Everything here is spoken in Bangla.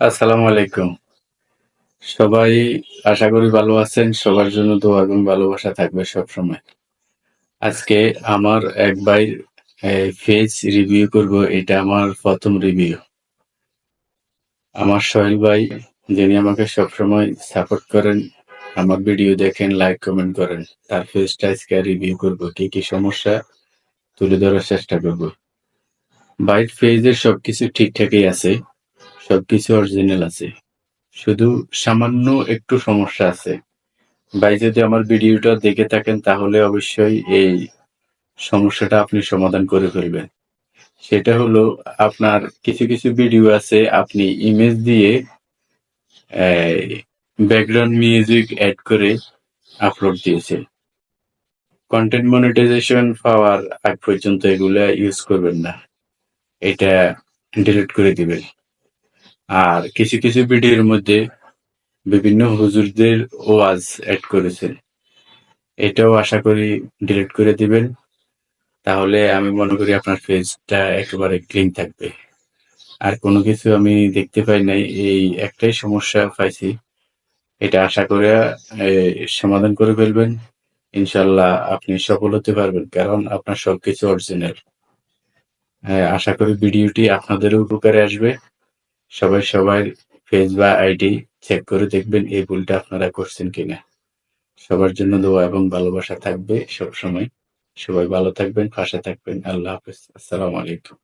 আসসালামু আলাইকুম। সবাই আশা করি ভালো আছেন। সবার জন্য দোয়া এবং ভালোবাসা থাকবে সবসময়। আজকে আমার এক ভাইয়ের ফেজ রিভিউ করব। এটা আমার ১ম রিভিউ। আমার সোহেল ভাই, যিনি আমাকে সবসময় সাপোর্ট করেন, আমার ভিডিও দেখেন, লাইক, কমেন্ট করেন। তার ফেজটা আজকে রিভিউ করব। কি সমস্যা তুলে ধরার চেষ্টা করব। ভাইয়ের ফেজের সবকিছু ঠিকঠাকই আছে। সবকিছু অরিজিনাল আছে। শুধু সামান্য একটু সমস্যা আছে। ভাই যদি আমার ভিডিওটা দেখে থাকেন তাহলে অবশ্যই এই সমস্যাটা আপনি সমাধান করে ফেলবেন। সেটা হলো আপনার কিছু ভিডিও আছে আপনি ইমেজ দিয়ে ব্যাকগ্রাউন্ড মিউজিক এড করে আপলোড দিয়েছেন। কন্টেন্ট মনিটাইজেশন পাওয়ার আগ পর্যন্ত এগুলা ইউজ করবেন না। এটা ডিলিট করে দিবেন। আর কিছু ভিডিওর মধ্যে বিভিন্ন হুজুরদের ওয়াজ এড করেছেন। এটাও আশা করি ডিলিট করে দিবেন। তাহলে আমি মনে করি আপনার পেজটা একেবারে ক্লিন থাকবে। আর কোনো কিছু আমি দেখতে পাই নাই। এই একটাই সমস্যা পাইছি। এটা আশা করে সমাধান করে ফেলবেন। ইনশাআল্লাহ আপনি সফল হতে পারবেন। কারণ আপনার সবকিছু অরিজিনাল। আশা করি ভিডিওটি আপনাদেরও উপকারে আসবে। সবাই সবার পেজ বা আইডি চেক করে দেখবেন এই ভুলটা আপনারা করছেন কিনা। সবার জন্য দোয়া এবং ভালোবাসা থাকবে সবসময়। সবাই ভালো থাকবেন, পাশে থাকবেন। আল্লাহ হাফেজ। আসসালামু আলাইকুম।